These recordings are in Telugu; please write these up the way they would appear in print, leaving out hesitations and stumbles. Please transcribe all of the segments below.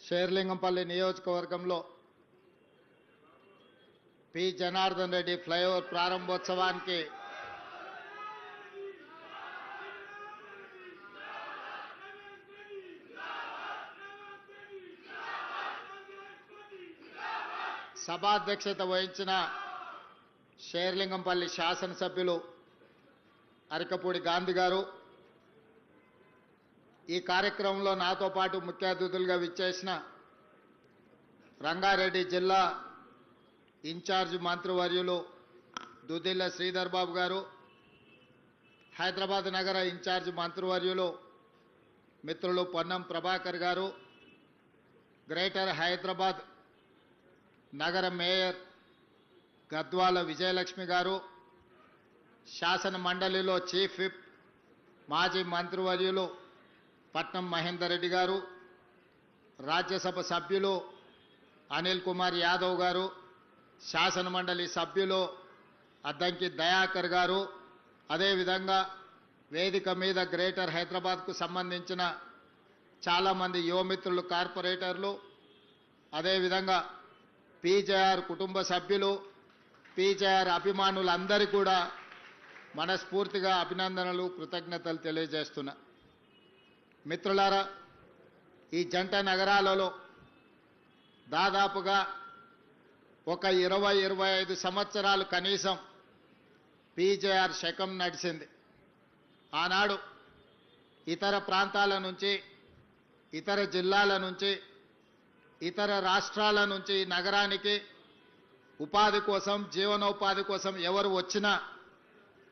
షేర్లింగంపల్లి నియోజకవర్గంలో పి జనార్దన్ రెడ్డి ఫ్లైఓవర్ ప్రారంభోత్సవానికి సభాధ్యక్షత వహించిన షేర్లింగంపల్లి శాసనసభ్యులు అరికపూడి గాంధీ గారు, ఈ కార్యక్రమంలో నాతో పాటు ముఖ్య అతిథులుగా విచ్చేసిన రంగారెడ్డి జిల్లా ఇన్ఛార్జ్ మంత్రివర్యులు దుద్దిల్ల శ్రీధర్ బాబు గారు, హైదరాబాద్ నగర ఇన్ఛార్జ్ మంత్రివర్యులు మిత్రులు పొన్నం ప్రభాకర్ గారు, గ్రేటర్ హైదరాబాద్ నగర మేయర్ గద్వాల విజయలక్ష్మి గారు, శాసన మండలిలో చీఫ్ విప్ మాజీ మంత్రివర్యులు పట్నం మహేందర్ రెడ్డి గారు, రాజ్యసభ సభ్యులు అనిల్ కుమార్ యాదవ్ గారు, శాసన మండలి సభ్యులు అద్దంకి దయాకర్ గారు, అదేవిధంగా వేదిక మీద గ్రేటర్ హైదరాబాద్కు సంబంధించిన చాలామంది యువమిత్రులు కార్పొరేటర్లు, అదేవిధంగా పీజేఆర్ కుటుంబ సభ్యులు, పీజేఆర్ అభిమానులందరికీ కూడా మనస్ఫూర్తిగా అభినందనలు కృతజ్ఞతలు తెలియజేస్తున్నా. మిత్రులారా, ఈ జంట నగరాలలో దాదాపుగా ఒక 20-25 సంవత్సరాలు కనీసం పీజేఆర్ శకం నడిచింది. ఆనాడు ఇతర ప్రాంతాల నుంచి, ఇతర జిల్లాల నుంచి, ఇతర రాష్ట్రాల నుంచి ఈ నగరానికి ఉపాధి కోసం, జీవనోపాధి కోసం ఎవరు వచ్చినా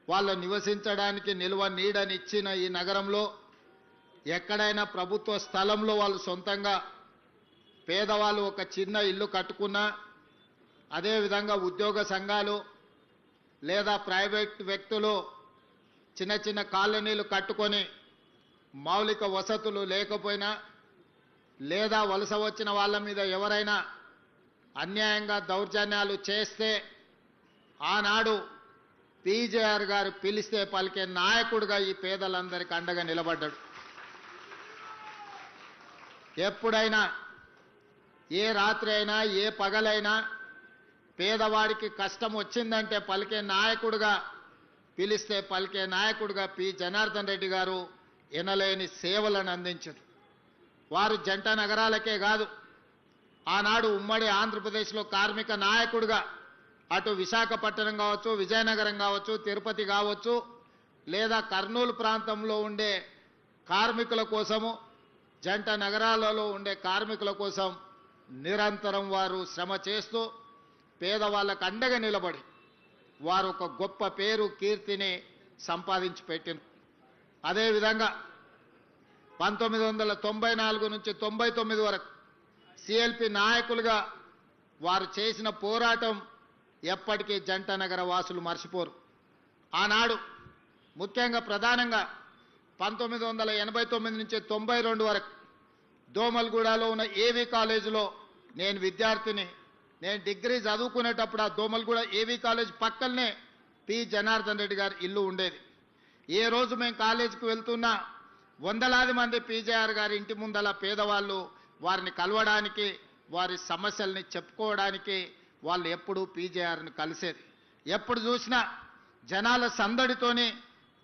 వాళ్ళు నివసించడానికి నిల్వ నీడనిచ్చిన ఈ నగరంలో ఎక్కడైనా ప్రభుత్వ స్థలంలో వాళ్ళు సొంతంగా పేదవాళ్ళు ఒక చిన్న ఇల్లు కట్టుకున్నా, అదేవిధంగా ఉద్యోగ సంఘాలు లేదా ప్రైవేట్ వ్యక్తులు చిన్న చిన్న కాలనీలు కట్టుకొని మౌలిక వసతులు లేకపోయినా, లేదా వలస వచ్చిన వాళ్ళ మీద ఎవరైనా అన్యాయంగా దౌర్జన్యాలు చేస్తే ఆనాడు పీజేఆర్ గారు పిలిస్తే పలికే నాయకుడిగా ఈ పేదలందరికీ అండగా నిలబడ్డాడు. ఎప్పుడైనా, ఏ రాత్రి అయినా, ఏ పగలైనా పేదవాడికి కష్టం వచ్చిందంటే పలికే నాయకుడిగా, పిలిస్తే పలికే నాయకుడిగా పి జనార్దన్ రెడ్డి గారు ఎనలేని సేవలను అందించారు. వారు జంట నగరాలకే కాదు, ఆనాడు ఉమ్మడి ఆంధ్రప్రదేశ్లో కార్మిక నాయకుడిగా అటు విశాఖపట్నం కావచ్చు, విజయనగరం కావచ్చు, తిరుపతి కావచ్చు, లేదా కర్నూలు ప్రాంతంలో ఉండే కార్మికుల కోసము, జంట నగరాలలో ఉండే కార్మికుల కోసం నిరంతరం వారు శ్రమ చేస్తూ పేదవాళ్ళకు అండగా నిలబడి వారు ఒక గొప్ప పేరు, కీర్తిని సంపాదించి పెట్టిన. అదేవిధంగా 1994 నుంచి 99 వరకు సిఎల్పి నాయకులుగా వారు చేసిన పోరాటం ఎప్పటికీ జంట నగర వాసులు మర్చిపోరు. ఆనాడు ముఖ్యంగా ప్రధానంగా 1989 నుంచి 92 వరకు దోమల్గూడలో ఉన్న ఏవీ కాలేజీలో నేను విద్యార్థిని, నేను డిగ్రీ చదువుకునేటప్పుడు ఆ దోమల్గూడ ఏవీ కాలేజ్ పక్కనే పి జనార్దన్ రెడ్డి గారి ఇల్లు ఉండేది. ఏ రోజు మేము కాలేజీకి వెళ్తున్నా వందలాది మంది పీజేఆర్ గారి ఇంటి ముందల పేదవాళ్ళు వారిని కలవడానికి, వారి సమస్యల్ని చెప్పుకోవడానికి వాళ్ళు ఎప్పుడూ పీజేఆర్ని కలిసేది. ఎప్పుడు చూసినా జనాల సందడితోని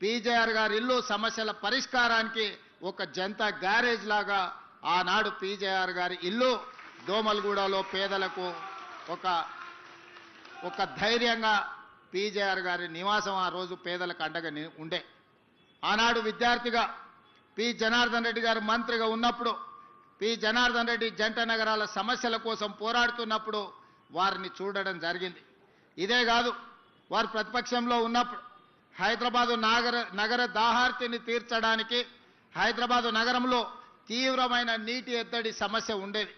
పీజేఆర్ గారి ఇల్లు సమస్యల పరిష్కారానికి ఒక జనతా గ్యారేజ్ లాగా ఆనాడు పీజేఆర్ గారి ఇల్లు దోమల్గూడలో పేదలకు ఒక ధైర్యంగా పీజేఆర్ గారి నివాసం ఆ రోజు పేదలకు అండగా ఉండే. ఆనాడు విద్యార్థిగా పి జనార్దన్ రెడ్డి గారు మంత్రిగా ఉన్నప్పుడు పి జనార్దన్ రెడ్డి జంట నగరాల సమస్యల కోసం పోరాడుతున్నప్పుడు వారిని చూడడం జరిగింది. ఇదే కాదు, వారు ప్రతిపక్షంలో ఉన్నప్పుడు హైదరాబాదు నగర దాహార్తిని తీర్చడానికి హైదరాబాదు నగరంలో తీవ్రమైన నీటి ఎద్దడి సమస్య ఉండేది.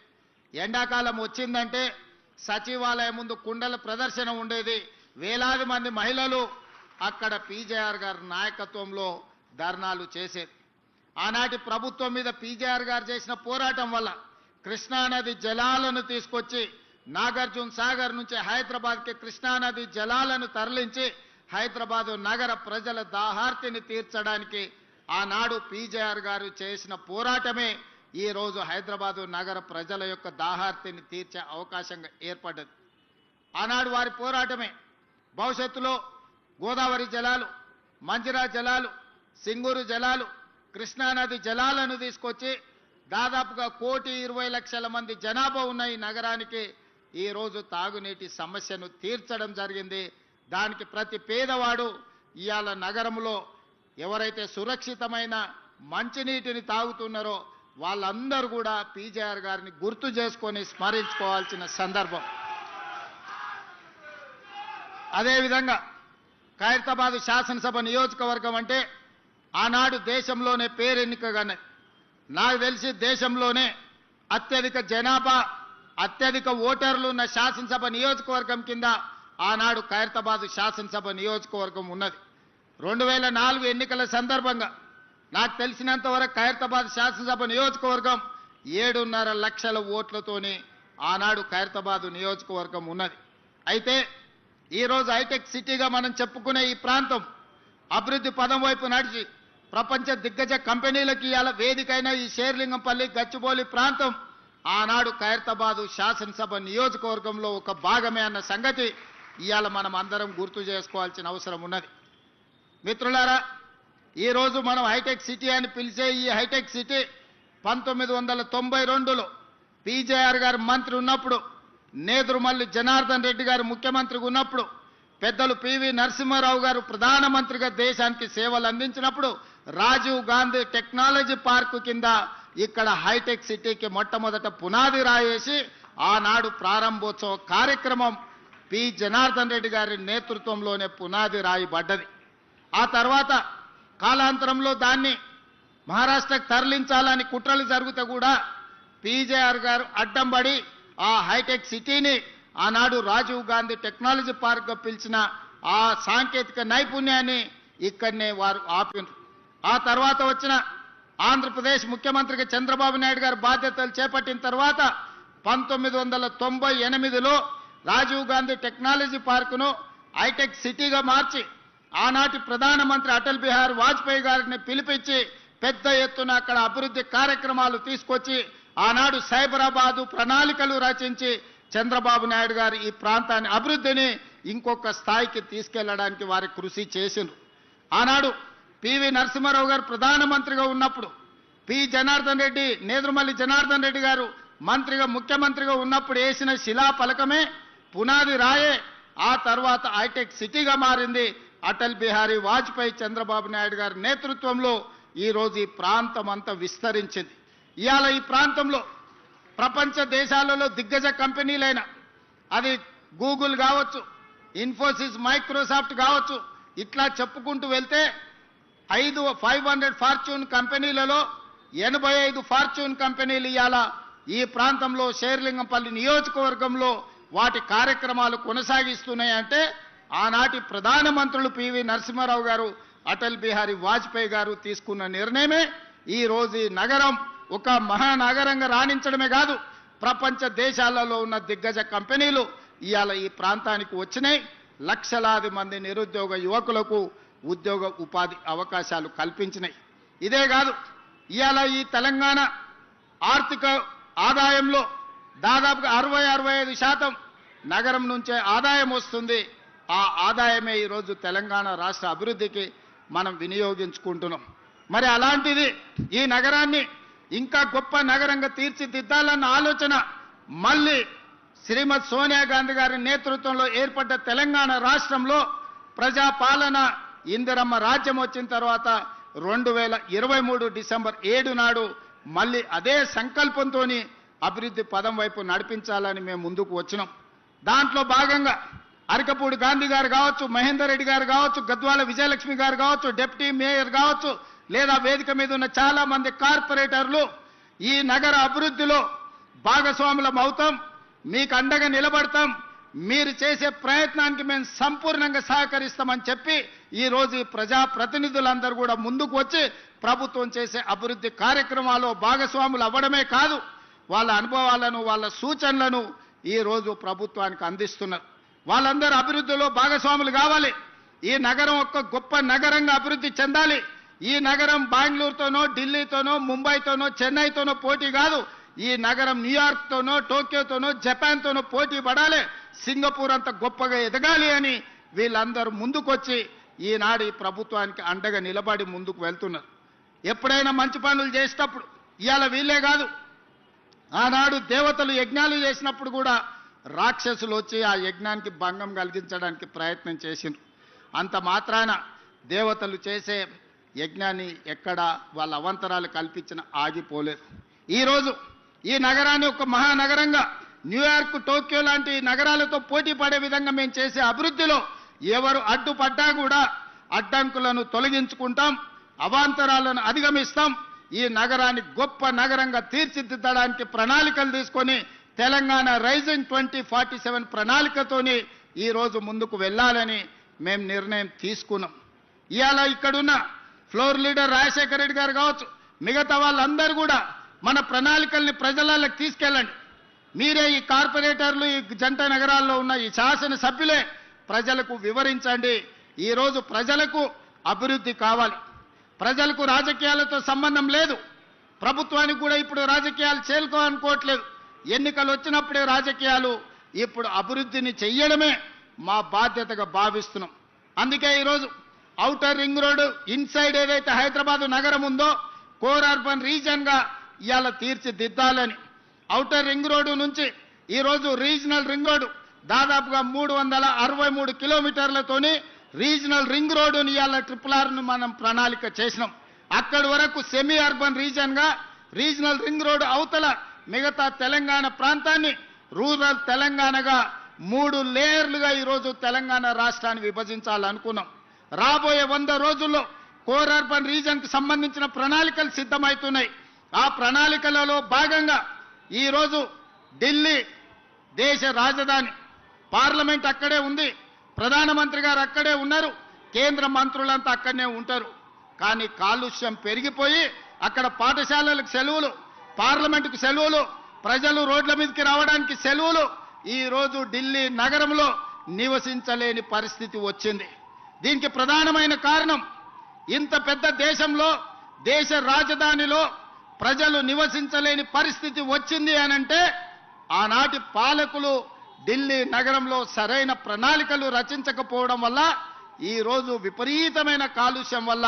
ఎండాకాలం వచ్చిందంటే సచివాలయం ముందు కుండల ప్రదర్శన ఉండేది. వేలాది మంది మహిళలు అక్కడ పీజేఆర్ గారి నాయకత్వంలో ధర్నాలు చేసేది. ఆనాటి ప్రభుత్వం మీద పీజేఆర్ గారు చేసిన పోరాటం వల్ల కృష్ణానది జలాలను తీసుకొచ్చి నాగార్జున సాగర్ నుంచి హైదరాబాద్కి కృష్ణానది జలాలను తరలించి హైదరాబాదు నగర ప్రజల దాహార్తిని తీర్చడానికి ఆనాడు పీజేఆర్ గారు చేసిన పోరాటమే ఈరోజు హైదరాబాదు నగర ప్రజల యొక్క దాహార్తిని తీర్చే అవకాశంగా ఏర్పడ్డది. ఆనాడు వారి పోరాటమే భవిష్యత్తులో గోదావరి జలాలు, మంజిరా జలాలు, సింగూరు జలాలు, కృష్ణానది జలాలను తీసుకొచ్చి దాదాపుగా 1,20,00,000 మంది జనాభా ఉన్న ఈ నగరానికి ఈరోజు తాగునీటి సమస్యను తీర్చడం జరిగింది. దానికి ప్రతి పేదవాడు ఇవాళ నగరంలో ఎవరైతే సురక్షితమైన మంచినీటిని తాగుతున్నారో వాళ్ళందరూ కూడా పీజేఆర్ గారిని గుర్తు చేసుకొని స్మరించుకోవాల్సిన సందర్భం. అదేవిధంగా ఖైరతాబాద్ శాసనసభ నియోజకవర్గం అంటే ఆనాడు దేశంలోనే పేరెన్నికగానే, నాకు తెలిసి దేశంలోనే అత్యధిక జనాభా, అత్యధిక ఓటర్లు ఉన్న శాసనసభ నియోజకవర్గం కింద ఆనాడు ఖైరతాబాద్ శాసనసభ నియోజకవర్గం ఉన్నది. 2004 ఎన్నికల సందర్భంగా నాకు తెలిసినంత వరకు ఖైరతాబాద్ శాసనసభ నియోజకవర్గం 7.5 లక్షల ఓట్లతోనే ఆనాడు ఖైరతాబాద్ నియోజకవర్గం ఉన్నది. అయితే ఈరోజు హైటెక్ సిటీగా మనం చెప్పుకునే ఈ ప్రాంతం అభివృద్ధి పదం వైపు నడిచి ప్రపంచ దిగ్గజ కంపెనీలకి ఇవాళ వేదికైన ఈ షేర్లింగంపల్లి, గచ్చిబౌలి ప్రాంతం ఆనాడు ఖైరతాబాదు శాసనసభ నియోజకవర్గంలో ఒక భాగమే అన్న సంగతి ఇవాళ మనం అందరం గుర్తు చేసుకోవాల్సిన అవసరం ఉన్నది. మిత్రులారా, ఈరోజు మనం హైటెక్ సిటీ అని పిలిచే ఈ హైటెక్ సిటీ 1992లో పీజేఆర్ గారు మంత్రి ఉన్నప్పుడు, నేదురుమల్లి జనార్దన్ రెడ్డి గారు ముఖ్యమంత్రిగా ఉన్నప్పుడు, పెద్దలు పివి నరసింహారావు గారు ప్రధానమంత్రిగా దేశానికి సేవలు అందించినప్పుడు రాజీవ్ గాంధీ టెక్నాలజీ పార్కు కింద ఇక్కడ హైటెక్ సిటీకి మొట్టమొదట పునాది రాయేసి ఆనాడు ప్రారంభోత్సవ కార్యక్రమం పి జనార్దన్ రెడ్డి గారి నేతృత్వంలోనే పునాది రాయబడ్డది. ఆ తర్వాత కాలాంతరంలో దాన్ని మహారాష్ట్రకు తరలించాలని కుట్రలు జరిగితే కూడా పీజేఆర్ గారు అడ్డం పడి ఆ హైటెక్ సిటీని ఆనాడు రాజీవ్ గాంధీ టెక్నాలజీ పార్క్గా పిలిచిన ఆ సాంకేతిక నైపుణ్యాన్ని ఇక్కడనే వారు ఆపినారు. ఆ తర్వాత వచ్చిన ఆంధ్రప్రదేశ్ ముఖ్యమంత్రిగా చంద్రబాబు నాయుడు గారు బాధ్యతలు చేపట్టిన తర్వాత 1998లో రాజీవ్ గాంధీ టెక్నాలజీ పార్కును హైటెక్ సిటీగా మార్చి ఆనాటి ప్రధానమంత్రి అటల్ బిహారీ వాజ్పేయి గారిని పిలిపించి పెద్ద ఎత్తున అక్కడ అభివృద్ధి కార్యక్రమాలు తీసుకొచ్చి ఆనాడు సైబరాబాదు ప్రణాళికలు రచించి చంద్రబాబు నాయుడు గారు ఈ ప్రాంతాన్ని అభివృద్ధిని ఇంకొక స్థాయికి తీసుకెళ్లడానికి వారి కృషి చేసిండ్రు. ఆనాడు పివి నరసింహారావు గారు ప్రధానమంత్రిగా ఉన్నప్పుడు పి జనార్దన్ రెడ్డి, నేదురుమల్లి జనార్దన్ రెడ్డి గారు మంత్రిగా ముఖ్యమంత్రిగా ఉన్నప్పుడు వేసిన శిలాఫలకమే పునాది రాయే ఆ తర్వాత హైటెక్ సిటీగా మారింది. అటల్ బిహారీ వాజ్పేయి, చంద్రబాబు నాయుడు గారి నేతృత్వంలో ఈరోజు ఈ ప్రాంతం అంతా విస్తరించింది. ఇవాళ ఈ ప్రాంతంలో ప్రపంచ దేశాలలో దిగ్గజ కంపెనీలైన అది గూగుల్ కావచ్చు, ఇన్ఫోసిస్, మైక్రోసాఫ్ట్ కావచ్చు, ఇట్లా చెప్పుకుంటూ వెళ్తే 500 ఫార్చ్యూన్ కంపెనీలలో 85 ఫార్చ్యూన్ కంపెనీలు ఇవాళ ఈ ప్రాంతంలో షేర్లింగంపల్లి నియోజకవర్గంలో వాటి కార్యక్రమాలు కొనసాగిస్తున్నాయంటే ఆనాటి ప్రధానమంత్రులు పివి నరసింహారావు గారు, అటల్ బిహారీ వాజ్పేయి గారు తీసుకున్న నిర్ణయమే ఈ రోజు ఈ నగరం ఒక మహానగరంగా రాణించడమే కాదు, ప్రపంచ దేశాలలో ఉన్న దిగ్గజ కంపెనీలు ఇవాళ ఈ ప్రాంతానికి వచ్చినాయి. లక్షలాది మంది నిరుద్యోగ యువకులకు ఉద్యోగ ఉపాధి అవకాశాలు కల్పించినాయి. ఇదే కాదు, ఇవాళ ఈ తెలంగాణ ఆర్థిక ఆదాయంలో దాదాపుగా 60-65% నగరం నుంచే ఆదాయం వస్తుంది. ఆ ఆదాయమే ఈరోజు తెలంగాణ రాష్ట్ర అభివృద్ధికి మనం వినియోగించుకుంటున్నాం. మరి అలాంటిది ఈ నగరాన్ని ఇంకా గొప్ప నగరంగా తీర్చిదిద్దాలన్న ఆలోచన మళ్ళీ శ్రీమతి సోనియా గాంధీ గారి నేతృత్వంలో ఏర్పడ్డ తెలంగాణ రాష్ట్రంలో ప్రజాపాలన ఇందిరమ్మ రాజ్యం వచ్చిన తర్వాత 2023 డిసెంబర్ 7 నాడు మళ్ళీ అదే సంకల్పంతో అభివృద్ధి పదం వైపు నడిపించాలని మేము ముందుకు వచ్చినాం. దాంట్లో భాగంగా అరకపూడి గాంధీ గారు కావచ్చు, మహేందర్ రెడ్డి గారు కావచ్చు, గద్వాల విజయలక్ష్మి గారు కావచ్చు, డిప్యూటీ మేయర్ కావచ్చు, లేదా వేదిక మీద ఉన్న చాలా మంది కార్పొరేటర్లు ఈ నగర అభివృద్ధిలో భాగస్వాములం అవుతాం, మీకు అండగా నిలబడతాం, మీరు చేసే ప్రయత్నానికి మేము సంపూర్ణంగా సహకరిస్తామని చెప్పి ఈరోజు ఈ ప్రజాప్రతినిధులందరూ కూడా ముందుకు వచ్చి ప్రభుత్వం చేసే అభివృద్ధి కార్యక్రమాల్లో భాగస్వాములు అవ్వడమే కాదు, వాళ్ళ అనుభవాలను, వాళ్ళ సూచనలను ఈరోజు ప్రభుత్వానికి అందిస్తున్నారు. వాళ్ళందరూ అభివృద్ధిలో భాగస్వాములు కావాలి. ఈ నగరం ఒక గొప్ప నగరంగా అభివృద్ధి చెందాలి. ఈ నగరం బెంగళూరుతోనో ఢిల్లీతోనో ముంబైతోనో చెన్నైతోనో పోటీ కాదు. ఈ నగరం న్యూయార్క్తోనో టోక్యోతోనో జపాన్తోనో పోటీ పడాలి, సింగపూర్ అంత గొప్పగా ఎదగాలి అని వీళ్ళందరూ ముందుకొచ్చి ఈనాడు ఈ ప్రభుత్వానికి అండగా నిలబడి ముందుకు వెళ్తున్నారు. ఎప్పుడైనా మంచి పనులు చేసేటప్పుడు ఇవాళ వీళ్ళే కాదు, ఆనాడు దేవతలు యజ్ఞాలు చేసినప్పుడు కూడా రాక్షసులు వచ్చి ఆ యజ్ఞానికి భంగం కలిగించడానికి ప్రయత్నం చేసిండ్రు. అంత మాత్రాన దేవతలు చేసే యజ్ఞాన్ని ఎక్కడ వాళ్ళ అవంతరాలు కల్పించిన ఆగిపోలేదు. ఈరోజు ఈ నగరాన్ని ఒక మహానగరంగా న్యూయార్క్ టోక్యో లాంటి నగరాలతో పోటీ పడే విధంగా మేము చేసే అభివృద్ధిలో ఎవరు అడ్డుపడ్డా కూడా అడ్డంకులను తొలగించుకుంటాం, అవాంతరాలను అధిగమిస్తాం. ఈ నగరాన్ని గొప్ప నగరంగా తీర్చిదిద్దడానికి ప్రణాళికలు తీసుకొని తెలంగాణ రైజింగ్ 2047 ప్రణాళికతోని ఈరోజు ముందుకు వెళ్ళాలని మేము నిర్ణయం తీసుకున్నాం. ఇవాళ ఇక్కడున్న ఫ్లోర్ లీడర్ రాజశేఖర రెడ్డి గారు కావచ్చు, మిగతా వాళ్ళందరూ కూడా మన ప్రణాళికల్ని ప్రజలకు తీసుకెళ్ళండి. మీరే ఈ కార్పొరేటర్లు, ఈ జంట నగరాల్లో ఉన్న ఈ శాసన సభ్యులే ప్రజలకు వివరించండి. ఈరోజు ప్రజలకు అభివృద్ధి కావాలి, ప్రజలకు రాజకీయాలతో సంబంధం లేదు. ప్రభుత్వానికి కూడా ఇప్పుడు రాజకీయాలు చేరుకోవాలనుకోవట్లేదు. ఎన్నికలు వచ్చినప్పుడే రాజకీయాలు, ఇప్పుడు అభివృద్ధిని చెయ్యడమే మా బాధ్యతగా భావిస్తున్నాం. అందుకే ఈరోజు ఔటర్ రింగ్ రోడ్డు ఇన్సైడ్ ఏదైతే హైదరాబాద్ నగరం ఉందో కోర్ అర్బన్ రీజన్గా ఇవాళ తీర్చిదిద్దాలని, ఔటర్ రింగ్ రోడ్డు నుంచి ఈరోజు రీజనల్ రింగ్ రోడ్డు దాదాపుగా 363 కిలోమీటర్లతోని రీజనల్ రింగ్ రోడ్డుని ఇవాళ RRRను మనం ప్రణాళిక చేసినాం. అక్కడి వరకు సెమీ అర్బన్ రీజన్గా రీజనల్ రింగ్ రోడ్డు అవతల మిగతా తెలంగాణ ప్రాంతాన్ని రూరల్ తెలంగాణగా 3 లేయర్లుగా ఈరోజు తెలంగాణ రాష్ట్రాన్ని విభజించాలనుకున్నాం. రాబోయే 100 రోజుల్లో కోర్ అర్బన్ రీజన్కి సంబంధించిన ప్రణాళికలు సిద్ధమవుతున్నాయి. ఆ ప్రణాళికలలో భాగంగా ఈరోజు ఢిల్లీ దేశ రాజధాని, పార్లమెంట్ అక్కడే ఉంది, ప్రధానమంత్రి గారు అక్కడే ఉన్నారు, కేంద్ర మంత్రులంతా అక్కడనే ఉంటారు. కానీ కాలుష్యం పెరిగిపోయి అక్కడ పాఠశాలలకు సెలవులు, పార్లమెంటుకు సెలవులు, ప్రజలు రోడ్ల మీదకి రావడానికి సెలవులు, ఈరోజు ఢిల్లీ నగరంలో నివసించలేని పరిస్థితి వచ్చింది. దీనికి ప్రధానమైన కారణం ఇంత పెద్ద దేశంలో దేశ రాజధానిలో ప్రజలు నివసించలేని పరిస్థితి వచ్చింది అనంటే ఆనాటి పాలకులు ఢిల్లీ నగరంలో సరైన ప్రణాళికలు రచించకపోవడం వల్ల ఈరోజు విపరీతమైన కాలుష్యం వల్ల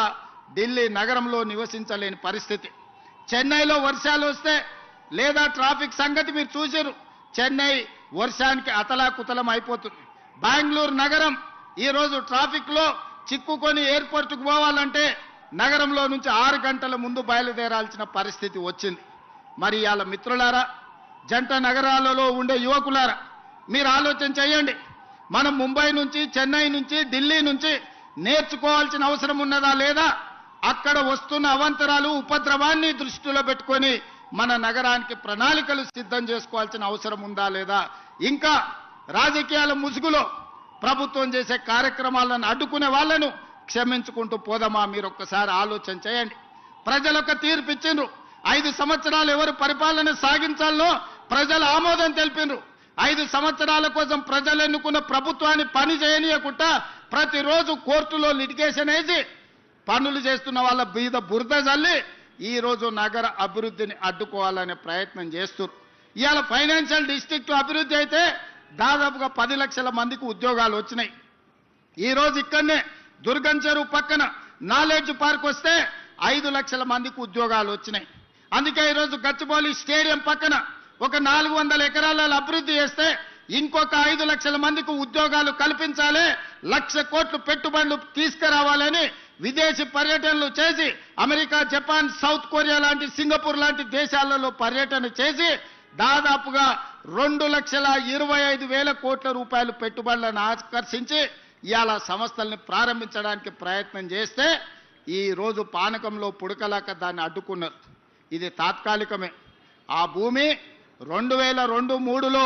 ఢిల్లీ నగరంలో నివసించలేని పరిస్థితి. చెన్నైలో వర్షాలు వస్తే లేదా ట్రాఫిక్ సంగతి మీరు చూసారు, చెన్నై వర్షానికి అతలాకుతలం అయిపోతుంది. బెంగళూరు నగరం ఈరోజు ట్రాఫిక్లో చిక్కుకొని ఎయిర్పోర్ట్కు పోవాలంటే నగరంలో నుంచి 6 గంటల ముందు బయలుదేరాల్సిన పరిస్థితి వచ్చింది. మరి ఇవాళ మిత్రులారా, జంట నగరాలలో ఉండే యువకులారా, మీరు ఆలోచన చేయండి. మనం ముంబై నుంచి, చెన్నై నుంచి, ఢిల్లీ నుంచి నేర్చుకోవాల్సిన అవసరం ఉన్నదా లేదా? అక్కడ వస్తున్న అవాంతరాలు, ఉపద్రవాన్ని దృష్టిలో పెట్టుకొని మన నగరానికి ప్రణాళికలు సిద్ధం చేసుకోవాల్సిన అవసరం ఉందా లేదా? ఇంకా రాజకీయాల ముసుగులో ప్రభుత్వం చేసే కార్యక్రమాలను అడ్డుకునే వాళ్ళను క్షమించుకుంటూ పోదామా? మీరు ఒక్కసారి ఆలోచన చేయండి. ప్రజలకు తీర్పు ఇచ్చిండ్రు. 5 సంవత్సరాలు ఎవరు పరిపాలన సాగించాలో ప్రజలు ఆమోదం తెలిపిండ్రు. 5 సంవత్సరాల కోసం ప్రజలు ఎన్నుకున్న ప్రభుత్వాన్ని పని చేయనీయకుండా ప్రతిరోజు కోర్టులో లిటిగేషన్ వేసి పనులు చేస్తున్న వాళ్ళ మీద బురద జల్లి ఈరోజు నగర అభివృద్ధిని అడ్డుకోవాలనే ప్రయత్నం చేస్తున్నారు. ఇవాళ ఫైనాన్షియల్ డిస్ట్రిక్ట్ అభివృద్ధి అయితే దాదాపుగా 10 లక్షల మందికి ఉద్యోగాలు వచ్చినాయి. ఈరోజు ఇక్కడనే దుర్గం చెరువు పక్కన నాలెడ్జ్ పార్క్ వస్తే 5 లక్షల మందికి ఉద్యోగాలు వచ్చినాయి. అందుకే ఈరోజు గచ్చిబౌలి స్టేడియం పక్కన ఒక 400 ఎకరాలలో అభివృద్ధి చేస్తే ఇంకొక 5 లక్షల మందికి ఉద్యోగాలు కల్పించాలి, 1,00,000 కోట్లు పెట్టుబడులు తీసుకురావాలని విదేశీ పర్యటనలు చేసి అమెరికా, జపాన్, సౌత్ కొరియా లాంటి, సింగపూర్ లాంటి దేశాలలో పర్యటన చేసి దాదాపుగా 2,25,000 కోట్ల రూపాయలు పెట్టుబడులను ఆకర్షించి ఇవాళ సంస్థల్ని ప్రారంభించడానికి ప్రయత్నం చేస్తే ఈ రోజు పానకంలో పుడకలాక దాన్ని అడ్డుకున్నారు. ఇది తాత్కాలికమే. ఆ భూమి 2002-03లో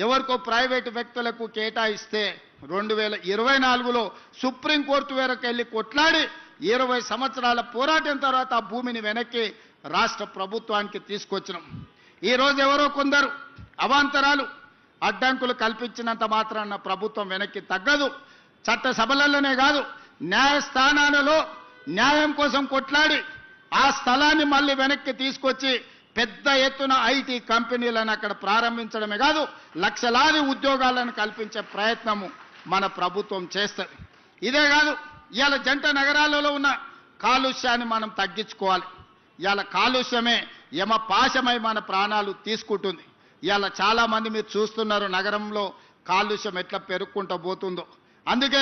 ఎవరికో ప్రైవేటు వ్యక్తులకు కేటాయిస్తే 2024లో సుప్రీంకోర్టు వరకు వెళ్ళి కొట్లాడి 20 సంవత్సరాల పోరాటం తర్వాత ఆ భూమిని వెనక్కి రాష్ట్ర ప్రభుత్వానికి తీసుకొచ్చినాం. ఈరోజు ఎవరో కొందరు అవాంతరాలు, అడ్డంకులు కల్పించినంత మాత్రాన ప్రభుత్వం వెనక్కి తగ్గదు. చట్ట సభలలోనే కాదు, న్యాయస్థానాలలో న్యాయం కోసం కొట్లాడి ఆ స్థలాన్ని మళ్ళీ వెనక్కి తీసుకొచ్చి పెద్ద ఎత్తున ఐటీ కంపెనీలను అక్కడ ప్రారంభించడమే కాదు లక్షలాది ఉద్యోగాలను కల్పించే ప్రయత్నము మన ప్రభుత్వం చేస్తుంది. ఇదే కాదు, ఇవాళ జంట నగరాలలో ఉన్న కాలుష్యాన్ని మనం తగ్గించుకోవాలి. ఇవాళ కాలుష్యమే యమపాశమై మన ప్రాణాలు తీసుకుంటుంది. ఇవాళ చాలామంది మీరు చూస్తున్నారు నగరంలో కాలుష్యం ఎట్లా పెరుగుకుంటూ పోతుందో. అందుకే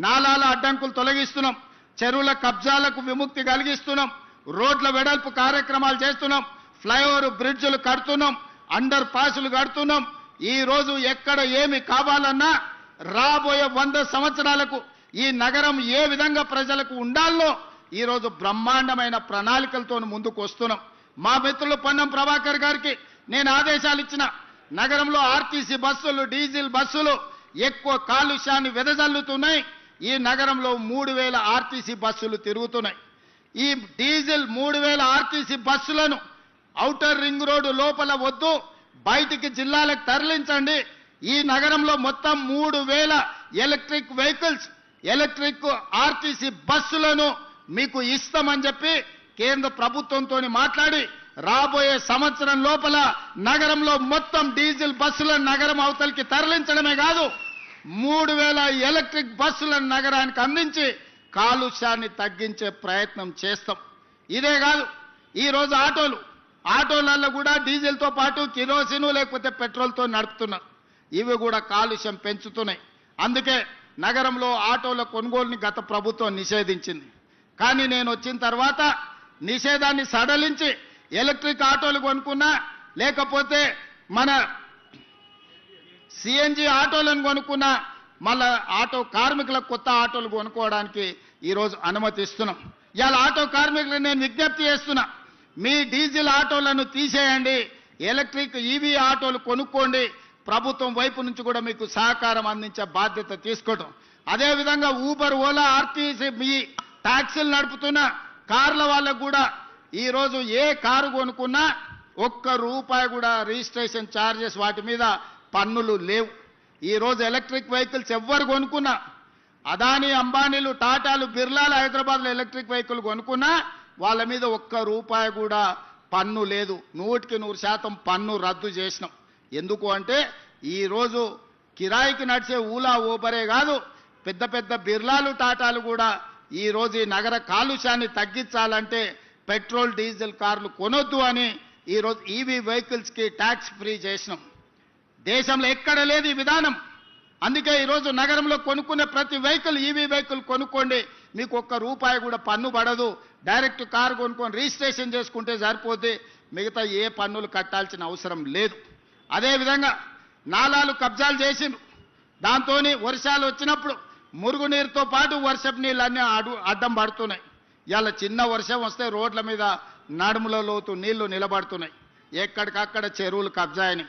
నాలాల అడ్డంకులు తొలగిస్తున్నాం, చెరువుల కబ్జాలకు విముక్తి కలిగిస్తున్నాం, రోడ్ల వెడల్పు కార్యక్రమాలు చేస్తున్నాం, ఫ్లైఓవర్ బ్రిడ్జ్లు కడుతున్నాం, అండర్ పాసులు కడుతున్నాం. ఈ రోజు ఎక్కడ ఏమి కావాలన్నా రాబోయే 100 సంవత్సరాలకు ఈ నగరం ఏ విధంగా ప్రజలకు ఉండాలో ఈరోజు బ్రహ్మాండమైన ప్రణాళికలతో ముందుకు వస్తున్నాం. మా మిత్రులు పొన్నం ప్రభాకర్ గారికి నేను ఆదేశాలు ఇచ్చిన, నగరంలో ఆర్టీసీ బస్సులు, డీజిల్ బస్సులు ఎక్కువ కాలుష్యాన్ని వెదజల్లుతున్నాయి. ఈ నగరంలో 3000 ఆర్టీసీ బస్సులు తిరుగుతున్నాయి. ఈ డీజిల్ 3000 ఆర్టీసీ బస్సులను ఔటర్ రింగ్ రోడ్డు లోపల వద్దు, బయటికి జిల్లాలకు తరలించండి. ఈ నగరంలో మొత్తం 3000 ఎలక్ట్రిక్ వెహికల్స్, ఎలక్ట్రిక్ ఆర్టీసీ బస్సులను మీకు ఇస్తామని చెప్పి కేంద్ర ప్రభుత్వంతో మాట్లాడి రాబోయే సంవత్సరం లోపల నగరంలో మొత్తం డీజిల్ బస్సులను నగరం అవతలికి తరలించడమే కాదు 3000 ఎలక్ట్రిక్ బస్సులను నగరానికి అందించి కాలుష్యాన్ని తగ్గించే ప్రయత్నం చేస్తాం. ఇదే కాదు, ఈరోజు ఆటోలలో కూడా డీజిల్తో పాటు కిరోసిన్ లేకపోతే పెట్రోల్తో నడుపుతున్నారు. ఇవి కూడా కాలుష్యం పెంచుతున్నాయి. అందుకే నగరంలో ఆటోల కొనుగోలుని గత ప్రభుత్వం నిషేధించింది. కానీ నేను వచ్చిన తర్వాత నిషేధాన్ని సడలించి ఎలక్ట్రిక్ ఆటోలు కొనుక్కున్నా, లేకపోతే మన సిఎన్జి ఆటోలను కొనుక్కున్నా, మళ్ళా ఆటో కార్మికులకు కొత్త ఆటోలు కొనుక్కోవడానికి ఈరోజు అనుమతిస్తున్నాం. ఇవాళ ఆటో కార్మికులకు నేను విజ్ఞప్తి చేస్తున్నా, మీ డీజిల్ ఆటోలను తీసేయండి, ఎలక్ట్రిక్ ఈవీ ఆటోలు కొనుక్కోండి. ప్రభుత్వం వైపు నుంచి కూడా మీకు సహకారం అందించే బాధ్యత తీసుకోవడం. అదేవిధంగా ఊబర్, ఓలా, ఆర్టీసీ మీ ట్యాక్సీలు నడుపుతున్న కార్ల వాళ్ళకు కూడా ఈరోజు ఏ కారు కొనుక్కున్నా ₹1 కూడా రిజిస్ట్రేషన్ ఛార్జెస్ వాటి మీద పన్నులు లేవు. ఈరోజు ఎలక్ట్రిక్ వెహికల్స్ ఎవ్వరు కొనుక్కున్నా, అదానీ, అంబానీలు, టాటాలు, బిర్లాలు హైదరాబాద్లో ఎలక్ట్రిక్ వెహికల్ కొనుక్కున్నా వాళ్ళ మీద ₹1 కూడా పన్ను లేదు. 100% పన్ను రద్దు చేసినాం. ఎందుకు అంటే ఈరోజు కిరాయికి నడిచే ఊలా, ఊబరే కాదు, పెద్ద పెద్ద బిర్లాలు, టాటాలు కూడా ఈరోజు ఈ నగర కాలుష్యాన్ని తగ్గించాలంటే పెట్రోల్, డీజిల్ కార్లు కొనొద్దు అని ఈరోజు ఈవీ వెహికల్స్కి ట్యాక్స్ ఫ్రీ చేసినాం. దేశంలో ఎక్కడ లేదు ఈ విధానం. అందుకే ఈరోజు నగరంలో కొనుక్కునే ప్రతి వెహికల్ ఈవీ వెహికల్ కొనుక్కోండి, మీకు ₹1 కూడా పన్ను పడదు. డైరెక్ట్ కారు కొనుక్కొని రిజిస్ట్రేషన్ చేసుకుంటే సరిపోతే మిగతా ఏ పన్నులు కట్టాల్సిన అవసరం లేదు. అదేవిధంగా నాలాలు కబ్జాలు చేసిండ్రు, దాంతో వర్షాలు వచ్చినప్పుడు మురుగునీరుతో పాటు వర్షపు నీళ్ళన్నీ అడ్డం పడుతున్నాయి. ఇవాళ చిన్న వర్షం వస్తే రోడ్ల మీద నడుముల లోతు నీళ్లు నిలబడుతున్నాయి. ఎక్కడికక్కడ చెరువులు కబ్జాయని,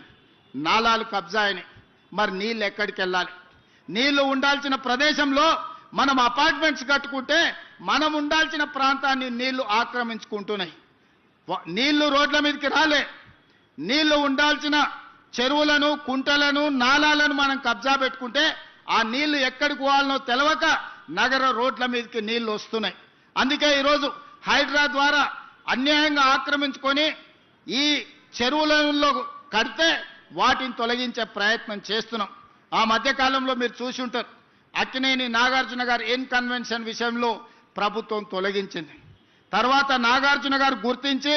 నాలాలు కబ్జాయని. మరి నీళ్ళు ఎక్కడికి వెళ్ళాలి? నీళ్లు ఉండాల్సిన ప్రదేశంలో మనం అపార్ట్మెంట్స్ కట్టుకుంటే మనం ఉండాల్సిన ప్రాంతాన్ని నీళ్లు ఆక్రమించుకుంటున్నాయి. నీళ్లు రోడ్ల మీదకి రాలే. నీళ్లు ఉండాల్సిన చెరువులను, కుంటలను, నాలాలను మనం కబ్జా పెట్టుకుంటే ఆ నీళ్లు ఎక్కడికి పోవాలనో తెలవక నగర రోడ్ల మీదకి నీళ్లు వస్తున్నాయి. అందుకే ఈరోజు హైడ్రా ద్వారా అన్యాయంగా ఆక్రమించుకొని ఈ చెరువులలో కడితే వాటిని తొలగించే ప్రయత్నం చేస్తున్నాం. ఆ మధ్యకాలంలో మీరు చూసి ఉంటారు, అక్కినేని నాగార్జున గారు కన్వెన్షన్ విషయంలో ప్రభుత్వం తొలగించింది. తర్వాత నాగార్జున గారు గుర్తించి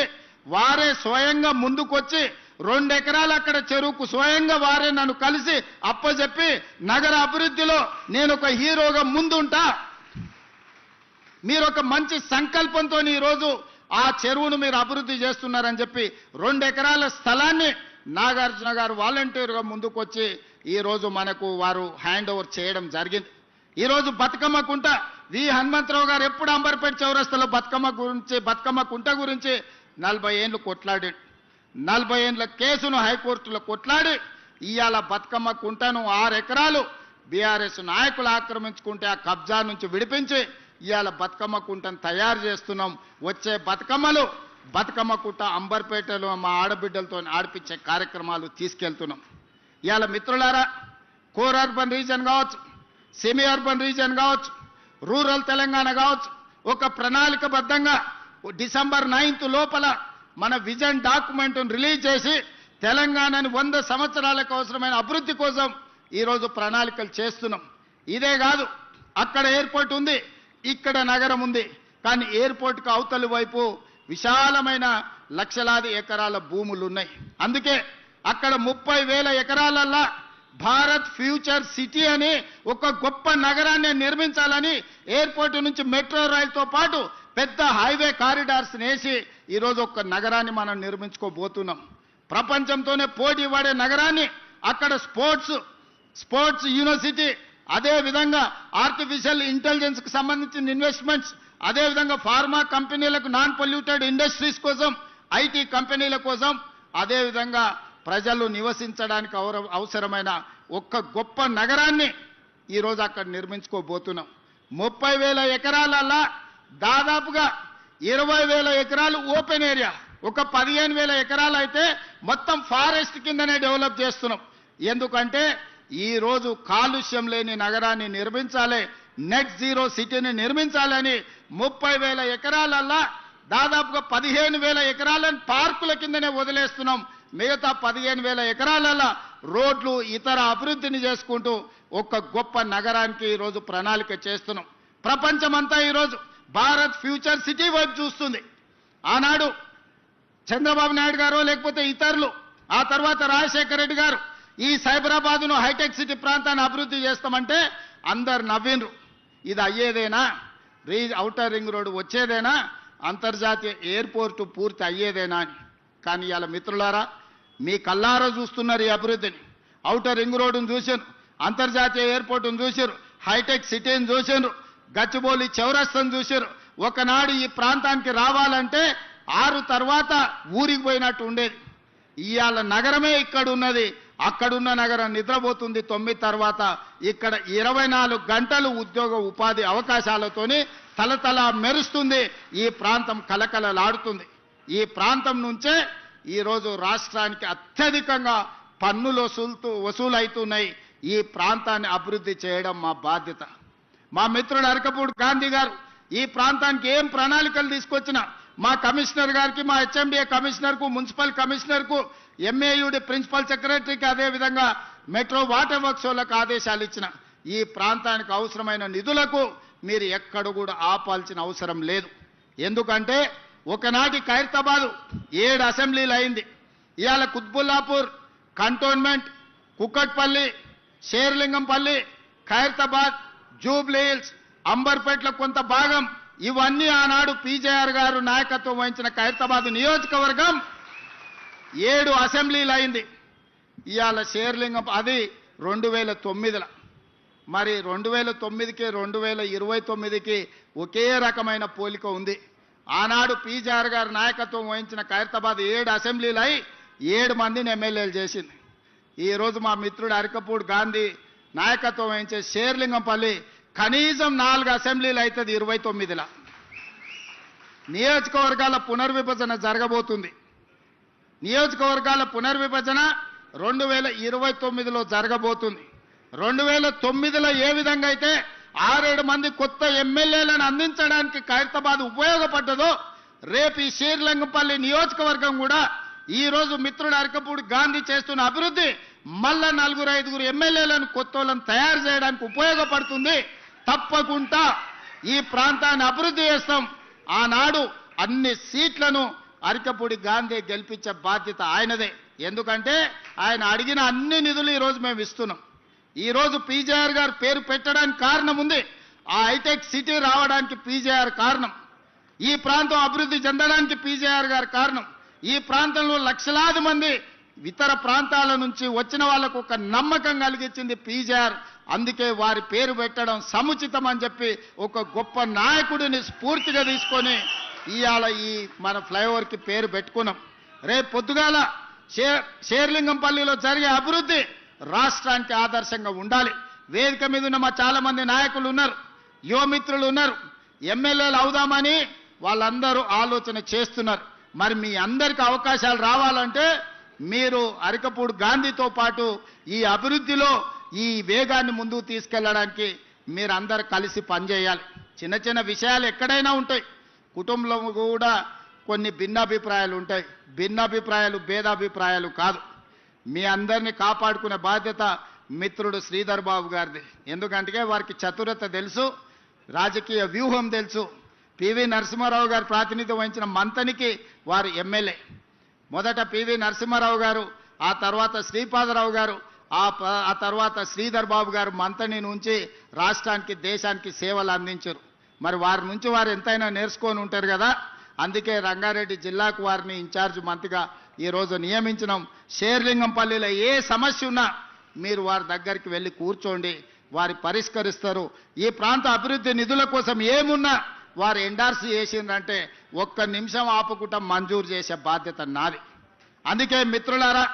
వారే స్వయంగా ముందుకొచ్చి 2 ఎకరాలు అక్కడ చెరువుకు స్వయంగా వారే నన్ను కలిసి అప్పచెప్పి నగర అభివృద్ధిలో నేను ఒక హీరోగా ముందుంటా, మీరు ఒక మంచి సంకల్పంతో ఈరోజు ఆ చెరువును మీరు అభివృద్ధి చేస్తున్నారని చెప్పి 2 ఎకరాల స్థలాన్ని నాగార్జున గారు వాలంటీర్గా ముందుకొచ్చి ఈరోజు మనకు వారు హ్యాండ్ ఓవర్ చేయడం జరిగింది. ఈరోజు బతుకమ్మ కుంట వి హనుమంతరావు గారు ఎప్పుడు అంబర్పేట చౌరస్తాలో బతుకమ్మ కుంట గురించి 40 ఏళ్ళు కొట్లాడాడు. 40 ఏళ్ళ కేసును హైకోర్టులో కొట్లాడి ఇవాళ బతుకమ్మ కుంటను 6 ఎకరాలు బీఆర్ఎస్ నాయకులు ఆక్రమించుకుంటే ఆ కబ్జా నుంచి విడిపించి ఇవాళ బతుకమ్మ కుంటను తయారు చేస్తున్నాం. వచ్చే బతుకమ్మ కుంట అంబర్పేటలో మా ఆడబిడ్డలతో ఆడిపించే కార్యక్రమాలు తీసుకెళ్తున్నాం. ఇవాళ మిత్రులారా, కోర్ అర్బన్ రీజన్ కావచ్చు, సెమీ అర్బన్ రీజన్ కావచ్చు, రూరల్ తెలంగాణ కావచ్చు, ఒక ప్రణాళికబద్ధంగా డిసెంబర్ 9th లోపల మన విజన్ డాక్యుమెంట్ను రిలీజ్ చేసి తెలంగాణని 100 సంవత్సరాలకు అవసరమైన అభివృద్ధి కోసం ఈరోజు ప్రణాళికలు చేస్తున్నాం. ఇదే కాదు, అక్కడ ఎయిర్పోర్ట్ ఉంది, ఇక్కడ నగరం ఉంది. కానీ ఎయిర్పోర్ట్కి అవతలి వైపు విశాలమైన లక్షలాది ఎకరాల భూములు ఉన్నాయి. అందుకే అక్కడ 30,000 ఎకరాలల్లా భారత్ ఫ్యూచర్ సిటీ అని ఒక గొప్ప నగరాన్ని నిర్మించాలని ఎయిర్పోర్ట్ నుంచి మెట్రో రైలుతో పాటు పెద్ద హైవే కారిడార్స్ వేసి ఈరోజు ఒక నగరాన్ని మనం నిర్మించుకోబోతున్నాం. ప్రపంచంతోనే పోటీ పడే నగరాన్ని అక్కడ స్పోర్ట్స్ యూనివర్సిటీ, అదే విధంగా ఆర్టిఫిషియల్ ఇంటెలిజెన్స్కి సంబంధించిన ఇన్వెస్ట్మెంట్స్, అదే విధంగా ఫార్మా కంపెనీలకు నాన్ పొల్యూటెడ్ ఇండస్ట్రీస్ కోసం, ఐటీ కంపెనీల కోసం, అదే విధంగా ప్రజలు నివసించడానికి అవసరమైన ఒక్క గొప్ప నగరాన్ని ఈరోజు అక్కడ నిర్మించుకోబోతున్నాం. 30,000 ఎకరాలల్లా దాదాపుగా 20,000 ఎకరాలు ఓపెన్ ఏరియా, ఒక 15,000 ఎకరాలు అయితే మొత్తం ఫారెస్ట్ కిందనే డెవలప్ చేస్తున్నాం. ఎందుకంటే ఈరోజు కాలుష్యం లేని నగరాన్ని నిర్మించాలి, నెట్ జీరో సిటీని నిర్మించాలని 30,000 ఎకరాలల్లా దాదాపుగా 15,000 ఎకరాలను పార్కుల కిందనే వదిలేస్తున్నాం. మిగతా 15,000 ఎకరాలలో రోడ్లు ఇతర అభివృద్ధిని చేసుకుంటూ ఒక గొప్ప నగరానికి ఈరోజు ప్రణాళిక చేస్తున్నాం. ప్రపంచమంతా ఈరోజు భారత్ ఫ్యూచర్ సిటీ వైపు చూస్తుంది. ఆనాడు చంద్రబాబు నాయుడు గారు లేకపోతే ఇతరులు, ఆ తర్వాత రాజశేఖర రెడ్డి గారు ఈ సైబరాబాదును హైటెక్ సిటీ ప్రాంతాన్ని అభివృద్ధి చేస్తామంటే అందరు నవ్విండ్రు. ఇది అయ్యేదేనా? ఔటర్ రింగ్ రోడ్డు వచ్చేదేనా? అంతర్జాతీయ ఎయిర్పోర్టు పూర్తి అయ్యేదేనా అని. కానీ ఇవాళ మిత్రులారా, మీ కల్లారా చూస్తున్నారు ఈ అభివృద్ధిని. ఔటర్ రింగ్ రోడ్డును చూశారు, అంతర్జాతీయ ఎయిర్పోర్టును చూశారు, హైటెక్ సిటీని చూశారు, గచ్చిబౌలి చౌరస్తాను చూశారు. ఒకనాడు ఈ ప్రాంతానికి రావాలంటే 6 తర్వాత ఊరికి పోయినట్టు ఉండేది. ఇవాళ నగరమే ఇక్కడ ఉన్నది, అక్కడున్న నగరం నిద్రపోతుంది 9 తర్వాత. ఇక్కడ 24 గంటలు ఉద్యోగ ఉపాధి అవకాశాలతోని తలతల మెరుస్తుంది. ఈ ప్రాంతం కలకలలాడుతుంది. ఈ ప్రాంతం నుంచే ఈరోజు రాష్ట్రానికి అత్యధికంగా పన్నులు వసూలవుతున్నాయి. ఈ ప్రాంతాన్ని అభివృద్ధి చేయడం మా బాధ్యత. మా మిత్రుడు అరకపూడి గాంధీ గారు ఈ ప్రాంతానికి ఏం ప్రణాళికలు తీసుకొచ్చినా మా కమిషనర్ గారికి, మా హెచ్ఎండిఏ కమిషనర్కు, మున్సిపల్ కమిషనర్కు, ఎంఏయుడి ప్రిన్సిపల్ సెక్రటరీకి, అదేవిధంగా మెట్రో వాటర్ వర్క్స్ వాళ్ళకు ఆదేశాలు ఇచ్చిన ఈ ప్రాంతానికి అవసరమైన నిధులకు మీరు ఎక్కడ కూడా ఆపాల్సిన అవసరం లేదు. ఎందుకంటే ఒకనాటి ఖైరతాబాదు 7 అసెంబ్లీలు అయింది. ఇవాళ కుత్బుల్లాపూర్, కంటోన్మెంట్, కుక్కట్పల్లి, షేర్లింగంపల్లి, ఖైరతాబాద్, జూబ్లీ హిల్స్, అంబర్పేట్ల కొంత భాగం, ఇవన్నీ ఆనాడు పీజేఆర్ గారు నాయకత్వం వహించిన ఖైరతాబాద్ నియోజకవర్గం 7 అసెంబ్లీలు అయింది. ఇవాళ షేర్లింగం అది 2009లో. మరి 2009కి 2029కి ఒకే రకమైన పోలిక ఉంది. ఆనాడు పీజేఆర్ గారు నాయకత్వం వహించిన ఖైరతాబాద్ 7 అసెంబ్లీలు అయి 7 మందిని ఎమ్మెల్యేలు చేసింది. ఈరోజు మా మిత్రుడు అరకపూడి గాంధీ నాయకత్వం వహించే షేర్లింగంపల్లి కనీసం 4 అసెంబ్లీలు అవుతుంది 29లో. నియోజకవర్గాల పునర్విభజన జరగబోతుంది. నియోజకవర్గాల పునర్విభజన 2029లో జరగబోతుంది. 2009లో ఏ విధంగా అయితే 6-7 మంది కొత్త ఎమ్మెల్యేలను అందించడానికి ఖైరతాబాద్ ఉపయోగపడ్డదో, రేపు ఈ షేర్లింగంపల్లి నియోజకవర్గం కూడా ఈరోజు మిత్రుడు అరకపూడి గాంధీ చేస్తున్న అభివృద్ధి మళ్ళా 4-5 ఎమ్మెల్యేలను కొత్తోళ్ళను తయారు చేయడానికి ఉపయోగపడుతుంది. తప్పకుండా ఈ ప్రాంతాన్ని అభివృద్ధి చేస్తాం. ఆనాడు అన్ని సీట్లను అరకపూడి గాంధీ గెలిపించే బాధ్యత ఆయనదే. ఎందుకంటే ఆయన అడిగిన అన్ని నిధులు ఈరోజు మేము ఇస్తున్నాం. ఈరోజు పీజేఆర్ గారు పేరు పెట్టడానికి కారణం ఉంది. ఆ హైటెక్ సిటీ రావడానికి పీజేఆర్ కారణం. ఈ ప్రాంతం అభివృద్ధి చెందడానికి పీజేఆర్ గారు కారణం. ఈ ప్రాంతంలో లక్షలాది మంది ఇతర ప్రాంతాల నుంచి వచ్చిన వాళ్ళకు ఒక నమ్మకం కలిగించింది పీజేఆర్. అందుకే వారి పేరు పెట్టడం సముచితం అని చెప్పి ఒక గొప్ప నాయకుడిని స్ఫూర్తిగా తీసుకొని ఇవాళ ఈ మన ఫ్లైఓవర్కి పేరు పెట్టుకున్నాం. రేపు పొద్దుగాల షేర్లింగంపల్లిలో జరిగే అభివృద్ధి రాష్ట్రానికి ఆదర్శంగా ఉండాలి. వేదిక మీద ఉన్న మా చాలా మంది నాయకులు ఉన్నారు, యువమిత్రులు ఉన్నారు, ఎమ్మెల్యేలు అవుదామని వాళ్ళందరూ ఆలోచన చేస్తున్నారు. మరి మీ అందరికీ అవకాశాలు రావాలంటే మీరు అరకపూడి గాంధీతో పాటు ఈ అభివృద్ధిలో ఈ వేగాన్ని ముందుకు తీసుకెళ్లడానికి మీరందరూ కలిసి పనిచేయాలి. చిన్న చిన్న విషయాలు ఎక్కడైనా ఉంటాయి. కుటుంబంలో కూడా కొన్ని భిన్నాభిప్రాయాలు ఉంటాయి. భిన్నాభిప్రాయాలు భేదాభిప్రాయాలు కాదు. మీ అందరినీ కాపాడుకునే బాధ్యత మిత్రుడు శ్రీధర్ బాబు గారిది. ఎందుకంటే వారికి చతురత తెలుసు, రాజకీయ వ్యూహం తెలుసు. పివి నరసింహారావు గారు ప్రాతినిధ్యం వహించిన మంతనికి వారు ఎమ్మెల్యే. మొదట పివి నరసింహారావు గారు, ఆ తర్వాత శ్రీపాదరావు గారు, ఆ తర్వాత శ్రీధర్ బాబు గారు మంతని నుంచి రాష్ట్రానికి దేశానికి సేవలు అందించారు. మరి వారి నుంచి వారు ఎంతైనా నేర్చుకొని ఉంటారు కదా. అందుకే రంగారెడ్డి జిల్లాకు వారిని ఇన్ఛార్జ్ మంత్రిగా ఈరోజు నియమించినాం. షేర్లింగంపల్లిలో ఏ సమస్య ఉన్నా మీరు వారి దగ్గరికి వెళ్ళి కూర్చోండి, వారి పరిష్కరిస్తారు. ఈ ప్రాంత అభివృద్ధి నిధుల కోసం ఏమున్నా వారు ఎండార్స్ చేసిందంటే ఒక్క నిమిషం ఆపుకుంటా మంజూరు చేసే బాధ్యత నాది. అందుకే మిత్రులారా,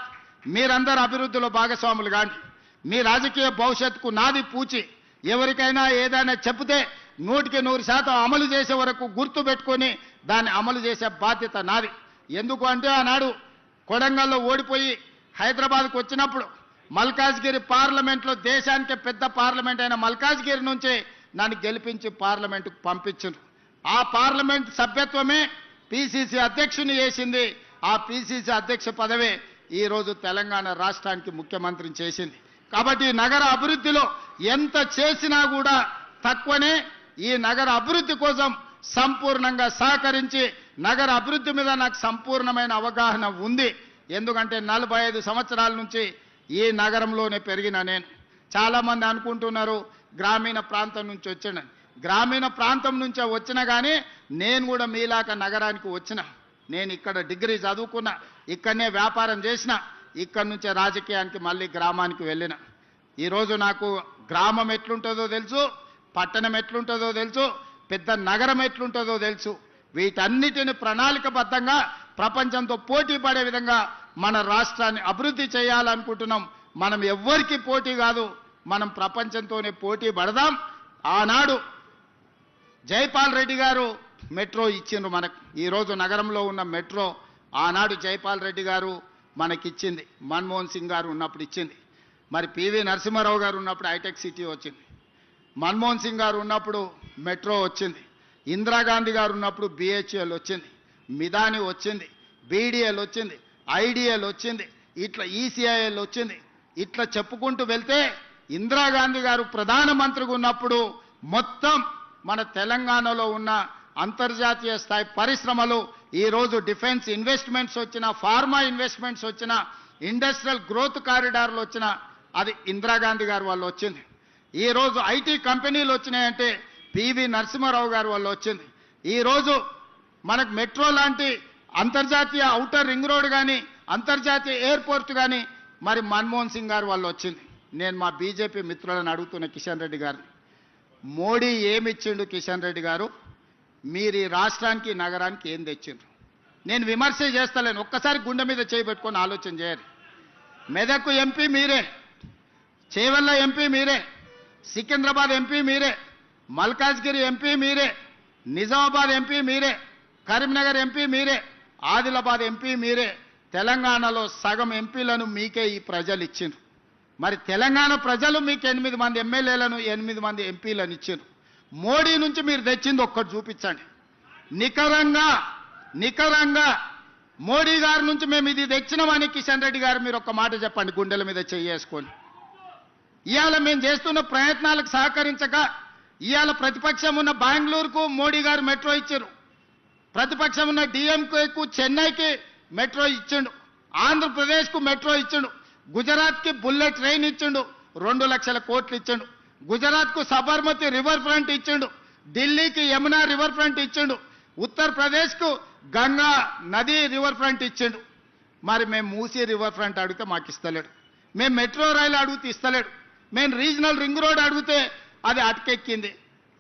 మీరందరూ అభివృద్ధిలో భాగస్వాములు కాండి. మీ రాజకీయ భవిష్యత్తుకు నాది పూచి. ఎవరికైనా ఏదైనా చెప్తే 100% అమలు చేసే వరకు గుర్తు పెట్టుకొని దాన్ని అమలు చేసే బాధ్యత నాది. ఎందుకు అంటే ఆనాడు కొడంగల్లో ఓడిపోయి హైదరాబాద్కు వచ్చినప్పుడు మల్కాజ్గిరి పార్లమెంట్లో, దేశానికి పెద్ద పార్లమెంట్ అయిన మల్కాజ్గిరి నుంచి నన్ను గెలిపించి పార్లమెంటుకు పంపించారు. ఆ పార్లమెంట్ సభ్యత్వమే పిసిసి అధ్యక్షుని చేసింది. ఆ పిసిసి అధ్యక్ష పదవే ఈరోజు తెలంగాణ రాష్ట్రానికి ముఖ్యమంత్రిని చేసింది. కాబట్టి నగర అభివృద్ధిలో ఎంత చేసినా కూడా తక్కువనే. ఈ నగర అభివృద్ధి కోసం సంపూర్ణంగా సహకరించి, నగర అభివృద్ధి మీద నాకు సంపూర్ణమైన అవగాహన ఉంది. ఎందుకంటే 45 సంవత్సరాల నుంచి ఈ నగరంలోనే పెరిగిన నేను. చాలామంది అనుకుంటున్నారు గ్రామీణ ప్రాంతం నుంచి వచ్చాను. గ్రామీణ ప్రాంతం నుంచే వచ్చినా కానీ నేను కూడా మీలాక నగరానికి వచ్చిన. నేను ఇక్కడ డిగ్రీ చదువుకున్నా, ఇక్కడనే వ్యాపారం చేసిన, ఇక్కడి నుంచే రాజకీయానికి మళ్ళీ గ్రామానికి వెళ్ళిన. ఈరోజు నాకు గ్రామం ఎట్లుంటుందో తెలుసు, పట్టణం ఎట్లుంటుందో తెలుసు, పెద్ద నగరం ఎట్లుంటుందో తెలుసు. వీటన్నిటిని ప్రణాళికబద్ధంగా ప్రపంచంతో పోటీ పడే విధంగా మన రాష్ట్రాన్ని అభివృద్ధి చేయాలనుకుంటున్నాం. మనం ఎవ్వరికి పోటీ కాదు, మనం ప్రపంచంతోనే పోటీ పడదాం. ఆనాడు జైపాల్ రెడ్డి గారు మెట్రో ఇచ్చిండ్రు మనకు. ఈరోజు నగరంలో ఉన్న మెట్రో ఆనాడు జైపాల్ రెడ్డి గారు మనకిచ్చింది. మన్మోహన్ సింగ్ గారు ఉన్నప్పుడు ఇచ్చింది. మరి పివి నరసింహారావు గారు ఉన్నప్పుడు హైటెక్ సిటీ వచ్చింది. మన్మోహన్ సింగ్ గారు ఉన్నప్పుడు మెట్రో వచ్చింది. ఇందిరాగాంధీ గారు ఉన్నప్పుడు బిహెచ్ఎల్ వచ్చింది, మిదాని వచ్చింది, బీడీఎల్ వచ్చింది, ఐడిఎల్ వచ్చింది, ఇట్లా ఈసీఐఎల్ వచ్చింది. ఇట్లా చెప్పుకుంటూ వెళ్తే ఇందిరాగాంధీ గారు ప్రధానమంత్రిగా ఉన్నప్పుడు మొత్తం మన తెలంగాణలో ఉన్న అంతర్జాతీయ స్థాయి పరిశ్రమలు, ఈరోజు డిఫెన్స్ ఇన్వెస్ట్మెంట్స్ వచ్చిన, ఫార్మా ఇన్వెస్ట్మెంట్స్ వచ్చిన, ఇండస్ట్రియల్ గ్రోత్ కారిడార్లు వచ్చిన, అది ఇందిరాగాంధీ గారు వల్ల వచ్చింది. ఈరోజు ఐటీ కంపెనీలు వచ్చినాయంటే పివి నరసింహారావు గారు వల్ల వచ్చింది. ఈరోజు మనకు మెట్రో లాంటి అంతర్జాతీయ ఔటర్ రింగ్ రోడ్ కానీ, అంతర్జాతీయ ఎయిర్పోర్ట్ కానీ మరి మన్మోహన్ సింగ్ గారు వల్ల వచ్చింది. నేను మా బీజేపీ మిత్రులను అడుగుతున్న కిషన్ రెడ్డి గారు, మోడీ ఏమిచ్చిండు కిషన్ రెడ్డి గారు? మీరు ఈ రాష్ట్రానికి నగరానికి ఏం తెచ్చిండ్రు? నేను విమర్శ చేస్తలేను, ఒక్కసారి గుండె మీద చేయబెట్టుకొని ఆలోచన చేయాలి. మెదక్ ఎంపీ మీరే, చేవెళ్ళ ఎంపీ మీరే, సికింద్రాబాద్ ఎంపీ మీరే, మల్కాజ్గిరి ఎంపీ మీరే, నిజామాబాద్ ఎంపీ మీరే, కరీంనగర్ ఎంపీ మీరే, ఆదిలాబాద్ ఎంపీ మీరే. తెలంగాణలో సగం ఎంపీలను మీకే ఈ ప్రజలు ఇచ్చిండ్రు. మరి తెలంగాణ ప్రజలు మీకు 8 మంది ఎమ్మెల్యేలను, 8 మంది ఎంపీలను ఇచ్చిండ్రు. మోడీ నుంచి మీరు తెచ్చింది ఒక్కటి చూపించండి. నికరంగా మోడీ గారి నుంచి మేము ఇది తెచ్చినామని కిషన్ రెడ్డి గారు మీరు ఒక్క మాట చెప్పండి, గుండెల మీద చేసుకొని. ఇవాళ మేము చేస్తున్న ప్రయత్నాలకు సహకరించక ఇవాళ ప్రతిపక్షం ఉన్న బెంగళూరుకు మోడీ గారు మెట్రో ఇచ్చారు, ప్రతిపక్షం ఉన్న డిఎంకేకు చెన్నైకి మెట్రో ఇచ్చిండు, ఆంధ్రప్రదేశ్కు మెట్రో ఇచ్చిండు, గుజరాత్కి బుల్లెట్ ట్రైన్ ఇచ్చిండు, 2 లక్షల కోట్లు ఇచ్చిండు, గుజరాత్కు సబర్మతి రివర్ ఫ్రంట్ ఇచ్చిండు, ఢిల్లీకి యమునా రివర్ ఫ్రంట్ ఇచ్చిండు, ఉత్తరప్రదేశ్కు గంగా నది రివర్ ఫ్రంట్ ఇచ్చిండు. మరి మేము మూసీ రివర్ ఫ్రంట్ అడిగితే మాకు ఇస్తలేడు, మేము మెట్రో రైలు అడిగితే ఇస్తలేడు, మేము రీజనల్ రింగ్ రోడ్ అడిగితే అది అటకెక్కింది.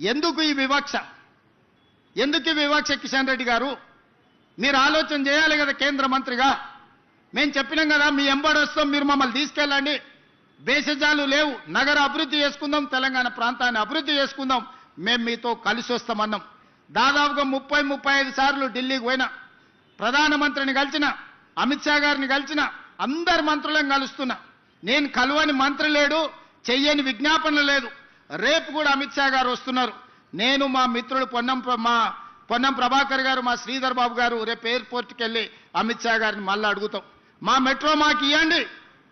ఎందుకు ఈ వివక్ష? కిషన్ రెడ్డి గారు మీరు ఆలోచన చేయాలి కదా కేంద్ర మంత్రిగా. మేము చెప్పినాం కదా, మీ ఎంబడి వస్తాం, మీరు మమ్మల్ని తీసుకెళ్ళండి, బేసజాలు లేవు, నగర అభివృద్ధి చేసుకుందాం, తెలంగాణ ప్రాంతాన్ని అభివృద్ధి చేసుకుందాం, మేము మీతో కలిసి వస్తామన్నాం. దాదాపుగా 30-35 సార్లు ఢిల్లీకి పోయినా, ప్రధానమంత్రిని కలిసిన, అమిత్ షా గారిని కలిసిన, అందరు మంత్రులను కలుస్తున్నా. నేను కలువని మంత్రి లేడు, చెయ్యని విజ్ఞాపన లేదు. రేపు కూడా అమిత్ షా గారు వస్తున్నారు. నేను మా మిత్రుడు పొన్నం ప్రభాకర్ గారు, మా శ్రీధర్ బాబు గారు రేపు ఎయిర్పోర్ట్కి వెళ్ళి అమిత్ షా గారిని మళ్ళీ అడుగుతాం. మా మెట్రో మాకు ఇవ్వండి,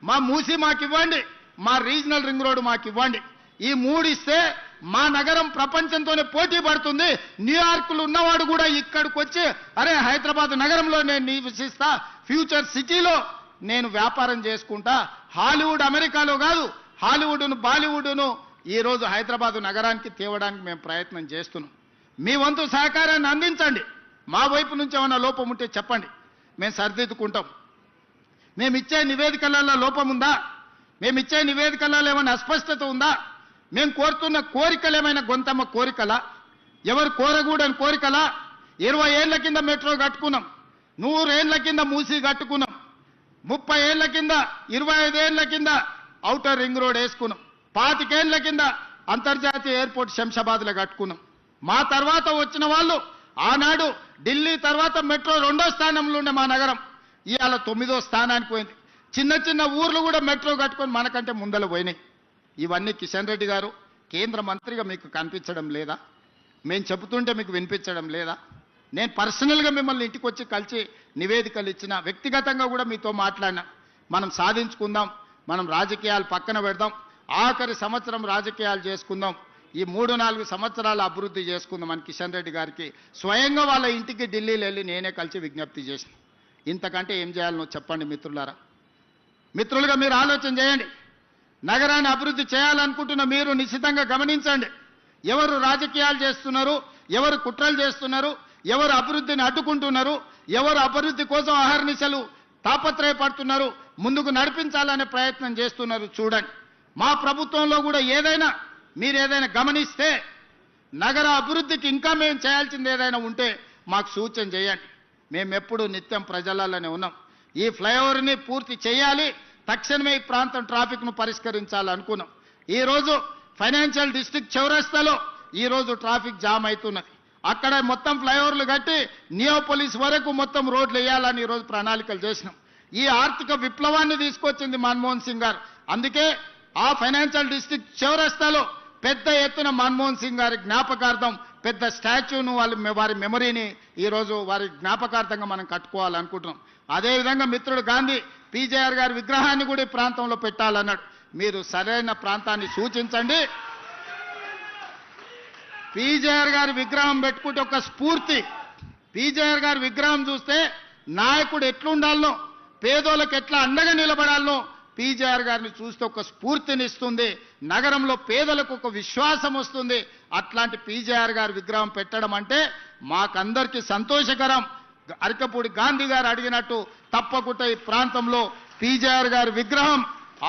మా మూసి మాకు ఇవ్వండి, మా రీజనల్ రింగ్ రోడ్ మాకు ఇవ్వండి. ఈ మూడు ఇస్తే మా నగరం ప్రపంచంతోనే పోటీ పడుతుంది. న్యూయార్క్లో ఉన్నవాడు కూడా ఇక్కడికి వచ్చి అరే హైదరాబాద్ నగరంలో నేను నివసిస్తా, ఫ్యూచర్ సిటీలో నేను వ్యాపారం చేసుకుంటా, హాలీవుడ్ అమెరికాలో కాదు, హాలీవుడ్ను బాలీవుడ్ను ఈరోజు హైదరాబాద్ నగరానికి తేవడానికి మేము ప్రయత్నం చేస్తున్నాం. మీ వంతు సహకారాన్ని అందించండి. మా వైపు నుంచి ఏమైనా లోపం ఉంటే చెప్పండి, మేము సరిదిద్దుకుంటాం. మేము ఇచ్చే నివేదికలలో లోపం ఉందా, మేము ఇచ్చే నివేదికలలో ఏమైనా అస్పష్టత ఉందా, మేము కోరుతున్న కోరికలు ఏమైనా గొంతమ్మ కోరికలా, ఎవరు కోరకూడని కోరికలా? 20 ఏళ్ల కింద మెట్రో కట్టుకున్నాం, 100 ఏళ్ల కింద మూసి కట్టుకున్నాం, 30 ఏళ్ల కింద 25 ఏళ్ల కింద ఔటర్ రింగ్ రోడ్ వేసుకున్నాం, 25 ఏళ్ల కింద అంతర్జాతీయ ఎయిర్పోర్ట్ శంషాబాద్లో కట్టుకున్నాం. మా తర్వాత వచ్చిన వాళ్ళు ఆనాడు ఢిల్లీ తర్వాత మెట్రో 2వ స్థానంలో ఉండే మా నగరం ఇవాళ 9వ స్థానానికి పోయింది. చిన్న చిన్న ఊర్లు కూడా మెట్రో కట్టుకొని మనకంటే ముందల పోయినాయి. ఇవన్నీ కిషన్ రెడ్డి గారు కేంద్ర మంత్రిగా మీకు కనిపించడం లేదా? మేము చెబుతుంటే మీకు వినిపించడం లేదా? నేను పర్సనల్గా మిమ్మల్ని ఇంటికి వచ్చి కలిసి నివేదికలు ఇచ్చిన, వ్యక్తిగతంగా కూడా మీతో మాట్లాడినా. మనం సాధించుకుందాం, మనం రాజకీయాలు పక్కన పెడదాం, ఆఖరి సంవత్సరం రాజకీయాలు చేసుకుందాం, ఈ 3-4 సంవత్సరాలు అభివృద్ధి చేసుకుందాం అని కిషన్ రెడ్డి గారికి స్వయంగా వాళ్ళ ఇంటికి ఢిల్లీలో వెళ్ళి నేనే కలిసి విజ్ఞప్తి చేసిన. ఇంతకంటే ఏం చేయాలనో చెప్పండి మిత్రులారా. మిత్రులుగా మీరు ఆలోచన చేయండి. నగరాన్ని అభివృద్ధి చేయాలనుకుంటున్న మీరు నిశ్చితంగా గమనించండి. ఎవరు రాజకీయాలు చేస్తున్నారు, ఎవరు కుట్రలు చేస్తున్నారు, ఎవరు అభివృద్ధిని అడ్డుకుంటున్నారు, ఎవరు అభివృద్ధి కోసం అహర్నిశలు తాపత్రయపడుతున్నారు, ముందుకు నడిపించాలనే ప్రయత్నం చేస్తున్నారు చూడండి. మా ప్రభుత్వంలో కూడా మీరు ఏదైనా గమనిస్తే నగర అభివృద్ధికి ఇంకా మేము చేయాల్సింది ఏదైనా ఉంటే మాకు సూచన చేయండి. మేము ఎప్పుడు నిత్యం ప్రజలలోనే ఉన్నాం. ఈ ఫ్లైఓవర్ని పూర్తి చేయాలి, తక్షణమే ఈ ప్రాంతం ట్రాఫిక్ను పరిష్కరించాలనుకున్నాం. ఈరోజు ఫైనాన్షియల్ డిస్ట్రిక్ట్ చౌరస్తాలో ఈరోజు ట్రాఫిక్ జామ్ అవుతున్నది. అక్కడ మొత్తం ఫ్లైఓవర్లు కట్టి నియోపోలిస్ వరకు మొత్తం రోడ్లు వేయాలని ఈరోజు ప్రణాళికలు చేసినాం. ఈ ఆర్థిక విప్లవాన్ని తీసుకొచ్చింది మన్మోహన్ సింగ్ గారు. అందుకే ఆ ఫైనాన్షియల్ డిస్ట్రిక్ట్ చౌరస్తాలో పెద్ద ఎత్తున మన్మోహన్ సింగ్ గారి జ్ఞాపకార్థం పెద్ద స్టాచ్యూను వారి మెమరీని ఈరోజు వారి జ్ఞాపకార్థంగా మనం కట్టుకోవాలనుకుంటున్నాం. అదేవిధంగా మిత్రుడు గాంధీ పీజేఆర్ గారి విగ్రహాన్ని కూడా ఈ ప్రాంతంలో పెట్టాలన్నాడు. మీరు సరైన ప్రాంతాన్ని సూచించండి. పీజేఆర్ గారి విగ్రహం పెట్టుకుంటే ఒక స్ఫూర్తి. పీజేఆర్ గారి విగ్రహం చూస్తే నాయకుడు ఎట్లుండాలనో, పేదోళ్ళకి ఎట్లా అండగా నిలబడాలనో పీజేఆర్ గారిని చూస్తే ఒక స్ఫూర్తినిస్తుంది. నగరంలో పేదలకు ఒక విశ్వాసం వస్తుంది. అట్లాంటి పీజేఆర్ గారి విగ్రహం పెట్టడం అంటే మాకందరికీ సంతోషకరం. అరకపూడి గాంధీ గారు అడిగినట్టు తప్పకుండా ఈ ప్రాంతంలో పీజేఆర్ గారి విగ్రహం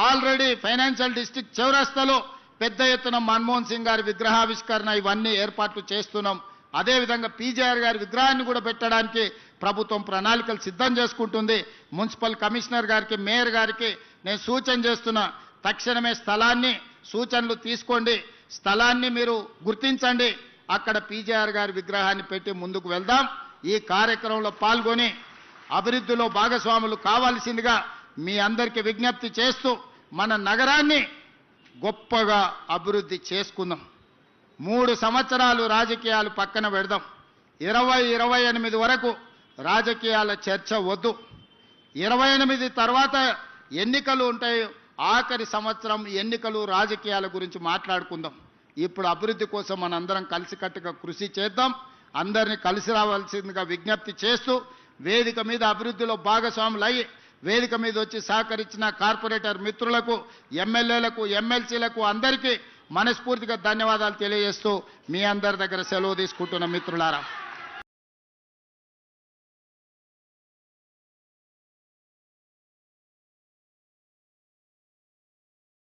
ఆల్రెడీ ఫైనాన్షియల్ డిస్ట్రిక్ట్ చౌరస్తాలో పెద్ద ఎత్తున మన్మోహన్ సింగ్ గారి విగ్రహావిష్కరణ ఇవన్నీ ఏర్పాట్లు చేస్తున్నాం. అదేవిధంగా పీజేఆర్ గారి విగ్రహాన్ని కూడా పెట్టడానికి ప్రభుత్వం ప్రణాళికలు సిద్ధం చేసుకుంటుంది. మున్సిపల్ కమిషనర్ గారికి, మేయర్ గారికి నేను సూచన చేస్తున్నా, తక్షణమే స్థలాన్ని సూచనలు తీసుకోండి, స్థలాన్ని మీరు గుర్తించండి, అక్కడ పీజేఆర్ గారి విగ్రహాన్ని పెట్టి ముందుకు వెళ్దాం. ఈ కార్యక్రమంలో పాల్గొని అభివృద్ధిలో భాగస్వాములు కావాల్సిందిగా మీ అందరికీ విజ్ఞప్తి చేస్తూ మన నగరాన్ని గొప్పగా అభివృద్ధి చేసుకుందాం. 3 సంవత్సరాలు రాజకీయాలు పక్కన పెడదాం. 2028 వరకు రాజకీయాల చర్చ వద్దు. 28 తర్వాత ఎన్నికలు ఉంటాయి. ఆఖరి సంవత్సరం ఎన్నికలు, రాజకీయాల గురించి మాట్లాడుకుందాం. ఇప్పుడు అభివృద్ధి కోసం మనందరం కలిసికట్టుగా కృషి చేద్దాం. అందరినీ కలిసి రావాల్సిందిగా విజ్ఞప్తి చేస్తూ వేదిక మీద అభివృద్ధిలో భాగస్వాములయ్యి వేదిక మీద వచ్చి సహకరించిన కార్పొరేటర్ మిత్రులకు, ఎమ్మెల్యేలకు, ఎమ్మెల్సీలకు అందరికీ మనస్ఫూర్తిగా ధన్యవాదాలు తెలియజేస్తూ మీ అందరి దగ్గర సెలవు తీసుకుంటున్న మిత్రులారా.